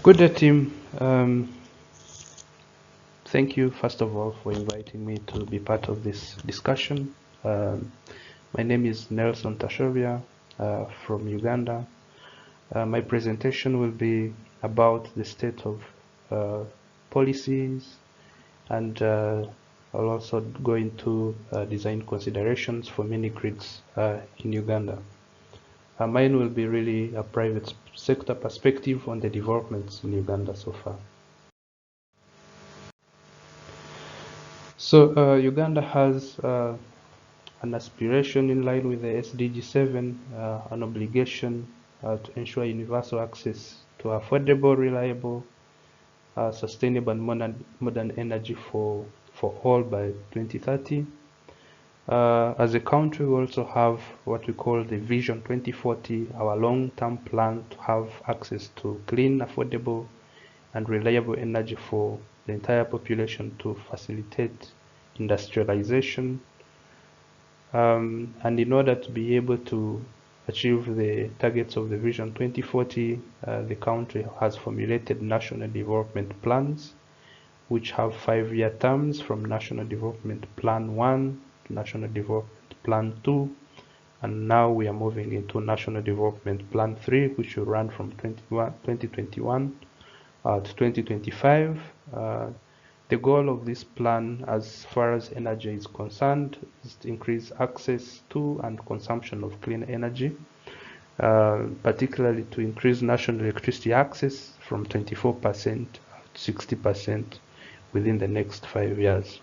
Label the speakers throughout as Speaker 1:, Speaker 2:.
Speaker 1: Good day, team. Thank you, first of all, for inviting me to be part of this discussion. My name is Nelson Tashobya from Uganda. My presentation will be about the state of policies, and I'll also go into design considerations for mini-grids in Uganda. Mine will be really a private sector perspective on the developments in Uganda so far. So Uganda has an aspiration in line with the SDG 7, an obligation to ensure universal access to affordable, reliable, sustainable and modern energy for all by 2030. As a country, we also have what we call the Vision 2040, our long-term plan to have access to clean, affordable, and reliable energy for the entire population to facilitate industrialization. And in order to be able to achieve the targets of the Vision 2040, the country has formulated national development plans, which have 5-year terms from National Development Plan 1 to National Development Plan 2, and now we are moving into National Development Plan 3, which will run from 2021 to 2025. The goal of this plan, as far as energy is concerned, is to increase access to and consumption of clean energy, particularly to increase national electricity access from 24% to 60% within the next 5 years.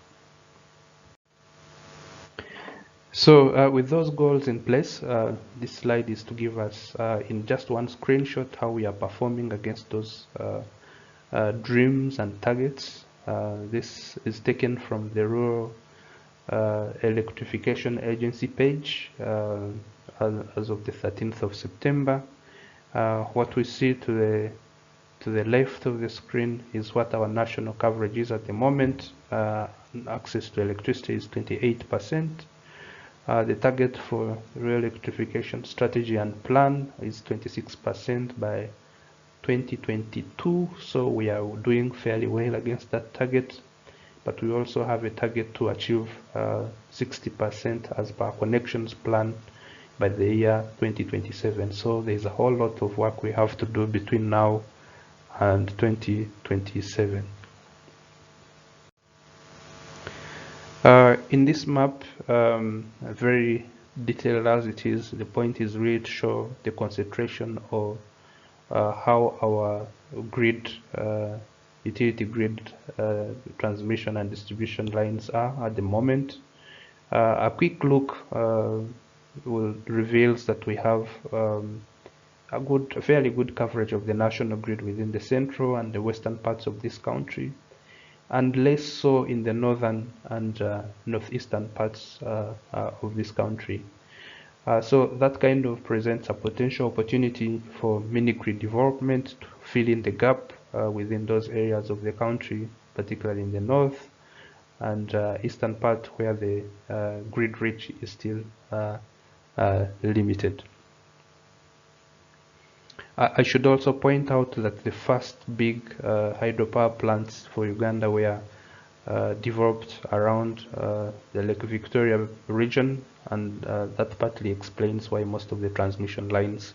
Speaker 1: So with those goals in place, this slide is to give us in just one screenshot how we are performing against those dreams and targets. This is taken from the Rural Electrification Agency page as of the 13th of September. What we see to the left of the screen is what our national coverage is at the moment. Access to electricity is 28%. The target for rural electrification strategy and plan is 26% by 2022, so we are doing fairly well against that target, but we also have a target to achieve 60% as per connections plan by the year 2027. So there's a whole lot of work we have to do between now and 2027. In this map, very detailed as it is, the point is really to show the concentration of how our grid, utility grid transmission and distribution lines are at the moment. A quick look reveals that we have a fairly good coverage of the national grid within the central and the western parts of this country, and less so in the northern and northeastern parts of this country. So that kind of presents a potential opportunity for mini-grid development to fill in the gap within those areas of the country, particularly in the north and eastern part where the grid reach is still limited. I should also point out that the first big hydropower plants for Uganda were developed around the Lake Victoria region, and that partly explains why most of the transmission lines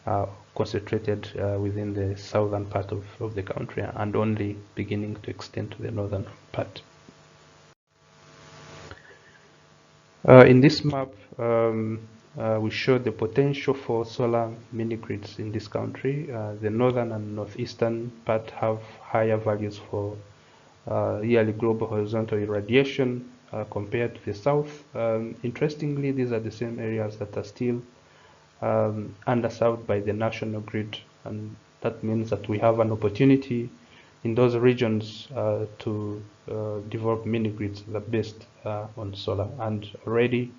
Speaker 1: are concentrated within the southern part of the country and only beginning to extend to the northern part. In this map, we show the potential for solar mini-grids in this country. The northern and northeastern part have higher values for yearly global horizontal irradiation compared to the south. Interestingly, these are the same areas that are still underserved by the national grid, and that means that we have an opportunity in those regions to develop mini-grids that are based on solar. And already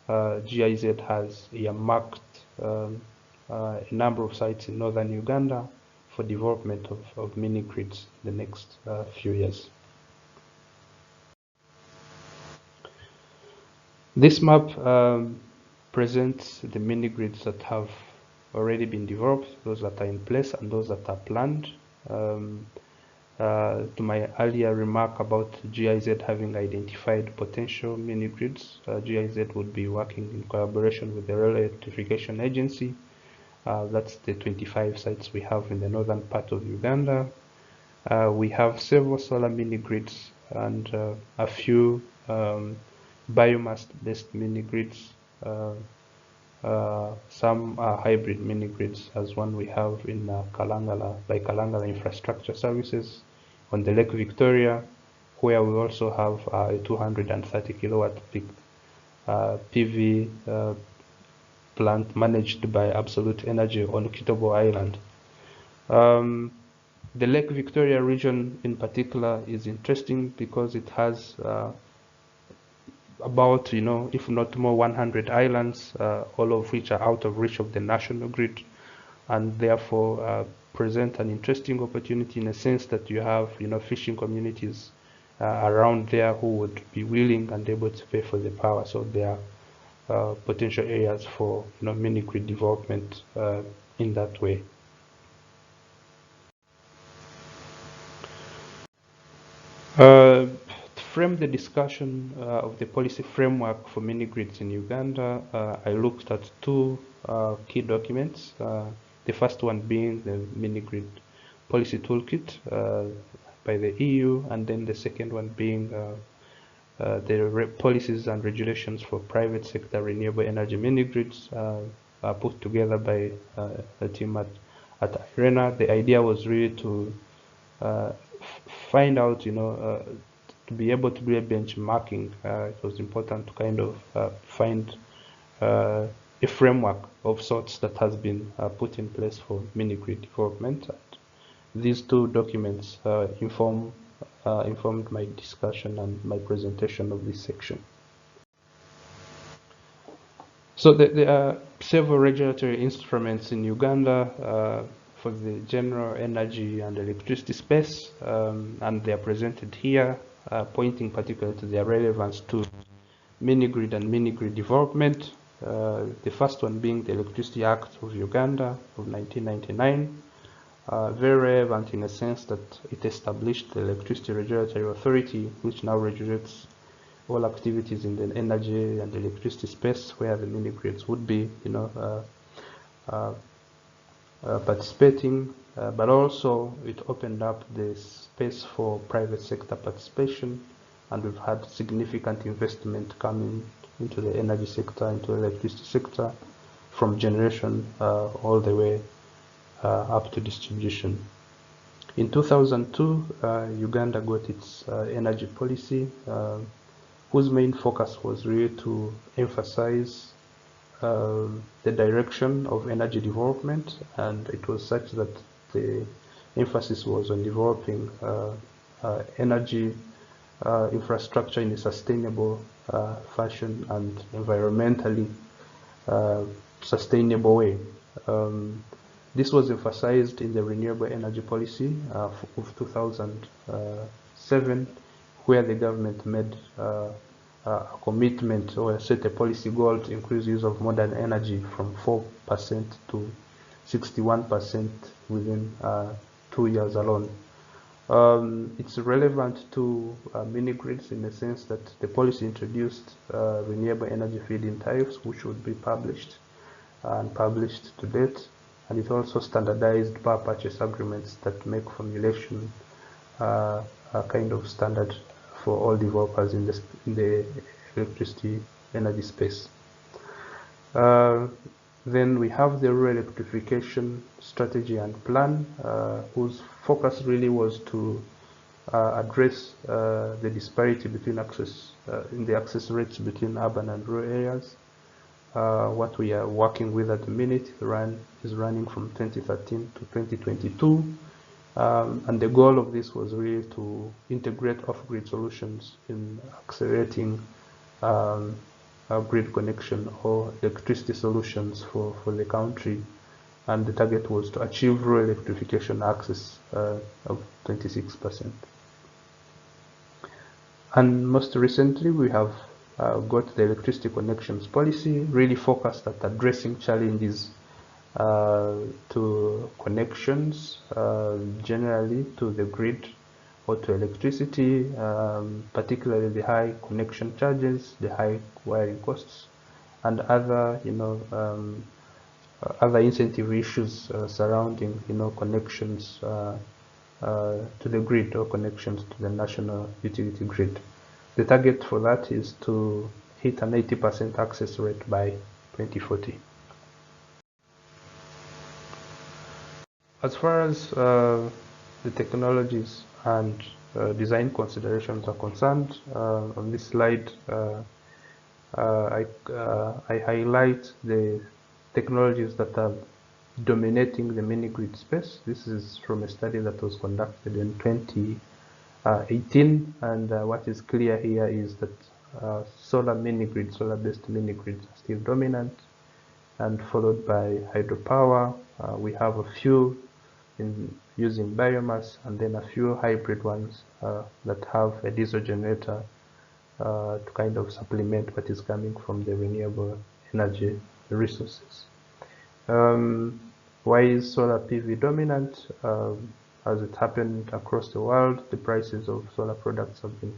Speaker 1: GIZ has earmarked a number of sites in northern Uganda for development of mini-grids in the next few years. This map presents the mini-grids that have already been developed, those that are in place and those that are planned. To my earlier remark about GIZ having identified potential mini-grids, GIZ would be working in collaboration with the Rural Electrification Agency. That's the 25 sites we have in the northern part of Uganda. We have several solar mini-grids and a few biomass-based mini-grids. Some are hybrid mini-grids, as one we have in Kalangala, by Kalangala Infrastructure Services on the Lake Victoria, where we also have a 230 kilowatt peak PV plant managed by Absolute Energy on Kitobo Island. The Lake Victoria region in particular is interesting because it has about, if not more, 100 islands, all of which are out of reach of the national grid, and therefore present an interesting opportunity in a sense that you have, fishing communities around there who would be willing and able to pay for the power. So there are potential areas for, mini-grid development in that way. To frame the discussion of the policy framework for mini-grids in Uganda, I looked at two key documents. The first one being the mini-grid policy toolkit by the EU, and then the second one being the policies and regulations for private sector renewable energy mini-grids put together by the team at IRENA. The idea was really to find out, to be able to do a benchmarking. It was important to kind of find a framework of sorts that has been put in place for mini-grid development. And these two documents informed my discussion and my presentation of this section. So there are several regulatory instruments in Uganda for the general energy and electricity space, and they are presented here, pointing particularly to their relevance to mini-grid and mini-grid development. The first one being the Electricity Act of Uganda of 1999, very relevant in a sense that it established the Electricity Regulatory Authority, which now regulates all activities in the energy and electricity space, where the mini-grids would be, participating, but also it opened up the space for private sector participation, and we've had significant investment coming into the energy sector, into the electricity sector, from generation all the way up to distribution. In 2002, Uganda got its energy policy, whose main focus was really to emphasize the direction of energy development, and it was such that the emphasis was on developing energy infrastructure in a sustainable fashion and environmentally sustainable way. This was emphasized in the renewable energy policy of 2007, where the government made a commitment or set a policy goal to increase use of modern energy from 4% to 61% within 2 years alone. It's relevant to mini-grids in the sense that the policy introduced renewable energy feed-in tariffs, which would be published and published to date, and it also standardized power purchase agreements that make formulation a kind of standard for all developers in the electricity energy space. Then we have the rural electrification strategy and plan, whose focus really was to address the disparity between in the access rates between urban and rural areas. What we are working with at the minute is running from 2013 to 2022. And the goal of this was really to integrate off-grid solutions in accelerating grid connection or electricity solutions for the country. And the target was to achieve rural electrification access of 26%. And most recently, we have got the electricity connections policy, really focused at addressing challenges to connections, generally to the grid or to electricity, particularly the high connection charges, the high wiring costs, and other, other incentive issues surrounding, connections to the grid or connections to the national utility grid. The target for that is to hit an 80% access rate by 2040. As far as the technologies and design considerations are concerned, on this slide I highlight the technologies that are dominating the mini-grid space. This is from a study that was conducted in 2018, and what is clear here is that solar-based mini-grids are still dominant, and followed by hydropower. We have a few using biomass, and then a few hybrid ones that have a diesel generator to kind of supplement what is coming from the renewable energy resources. Why is solar PV dominant? As it happened across the world, the prices of solar products have been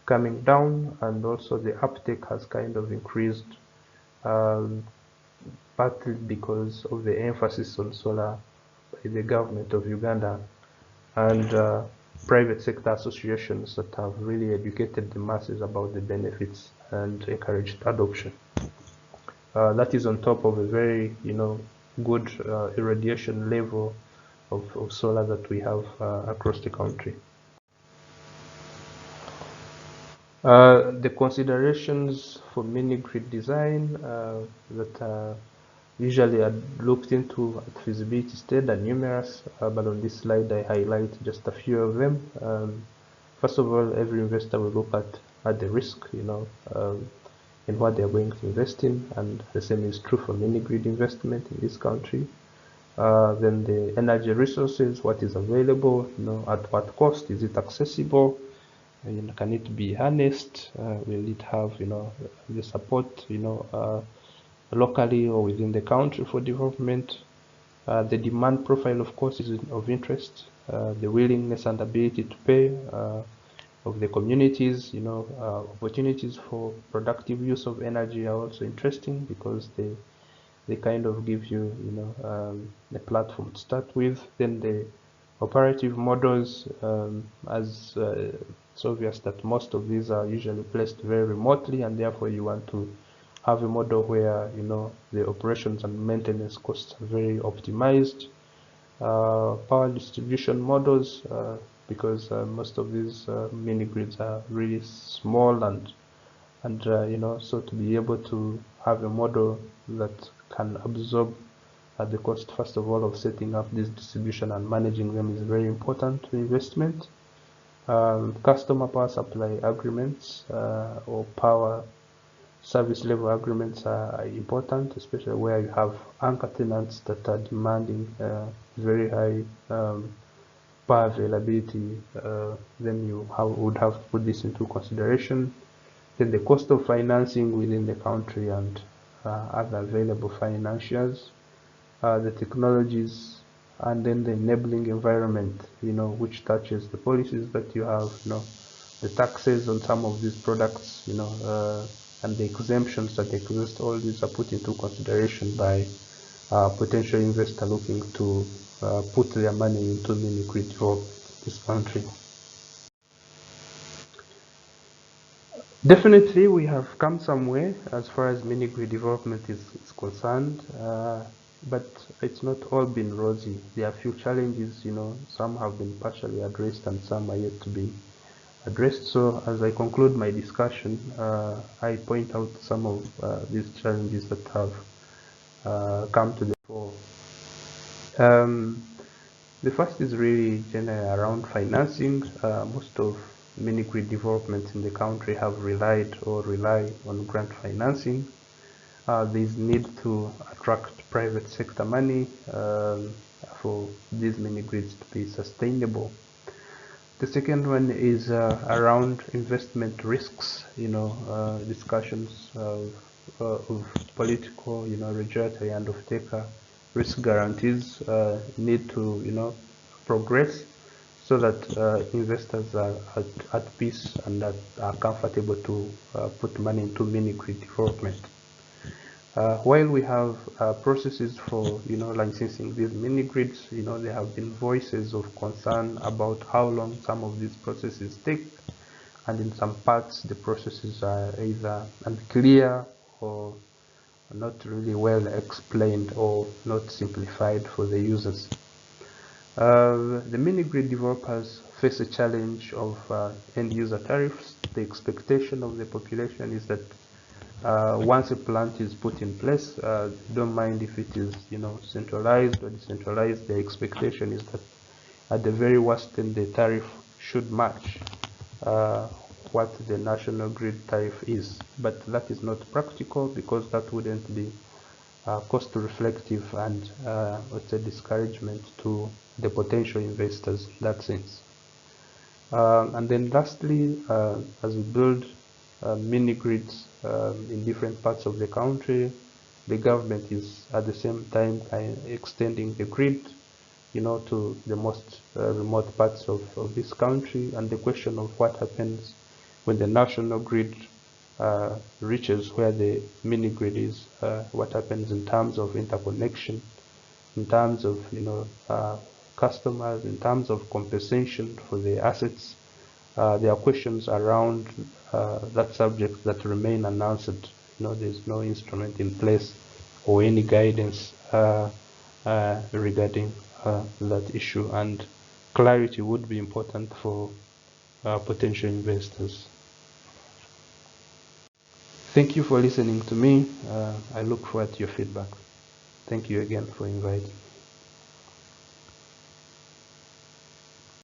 Speaker 1: coming down, and also the uptake has kind of increased, partly because of the emphasis on solar by the government of Uganda and private sector associations that have really educated the masses about the benefits and encouraged adoption. That is on top of a very, good irradiation level of solar that we have across the country. The considerations for mini-grid design that usually are looked into at feasibility stage are numerous, but on this slide I highlight just a few of them. First of all, every investor will look at the risk, in what they're going to invest in, and the same is true for mini-grid investment in this country. Then the energy resources, what is available, at what cost, is it accessible, can it be harnessed, will it have, the support, locally or within the country for development. The demand profile, of course, is of interest. The willingness and ability to pay of the communities, opportunities for productive use of energy are also interesting, because they kind of give you, a platform to start with. Then the operative models, as it's obvious that most of these are usually placed very remotely, and therefore you want to have a model where, the operations and maintenance costs are very optimized. Power distribution models, because most of these mini grids are really small, and so to be able to have a model that can absorb the cost, first of all, of setting up this distribution and managing them is very important to investment. Customer power supply agreements or power service level agreements are important, especially where you have anchor tenants that are demanding very high power availability. Then you would have to put this into consideration. Then the cost of financing within the country and other available financiers, the technologies, and then the enabling environment, which touches the policies that you have, the taxes on some of these products, and the exemptions that exist. All these are put into consideration by potential investor looking to put their money into mini-grid for this country. Definitely, we have come some way as far as mini-grid development is concerned, but it's not all been rosy. There are a few challenges, some have been partially addressed and some are yet to be addressed. So as I conclude my discussion, I point out some of these challenges that have come to the fore. The first is really generally around financing. Most of mini-grid developments in the country have relied or rely on grant financing. There's need to attract private sector money for these mini-grids to be sustainable. The second one is around investment risks, discussions of political, regulatory and off-taker risk guarantees need to, progress so that investors are at peace and that are comfortable to put money into mini-grid development. While we have processes for, licensing these mini-grids, there have been voices of concern about how long some of these processes take, and in some parts the processes are either unclear or not really well explained or not simplified for the users. The mini-grid developers face a challenge of end-user tariffs. The expectation of the population is that once a plant is put in place, they don't mind if it is, centralized or decentralized. The expectation is that at the very worst, then the tariff should match what the national grid tariff is. But that is not practical because that wouldn't be cost reflective and it's a discouragement to the potential investors in that sense. And then lastly, as we build mini grids in different parts of the country, the government is at the same time extending the grid, to the most remote parts of this country. And the question of what happens when the national grid reaches where the mini grid is, what happens in terms of interconnection, in terms of customers, in terms of compensation for the assets. There are questions around that subject that remain unanswered. There's no instrument in place or any guidance regarding that issue, and clarity would be important for potential investors. Thank you for listening to me. I look forward to your feedback. Thank you again for inviting.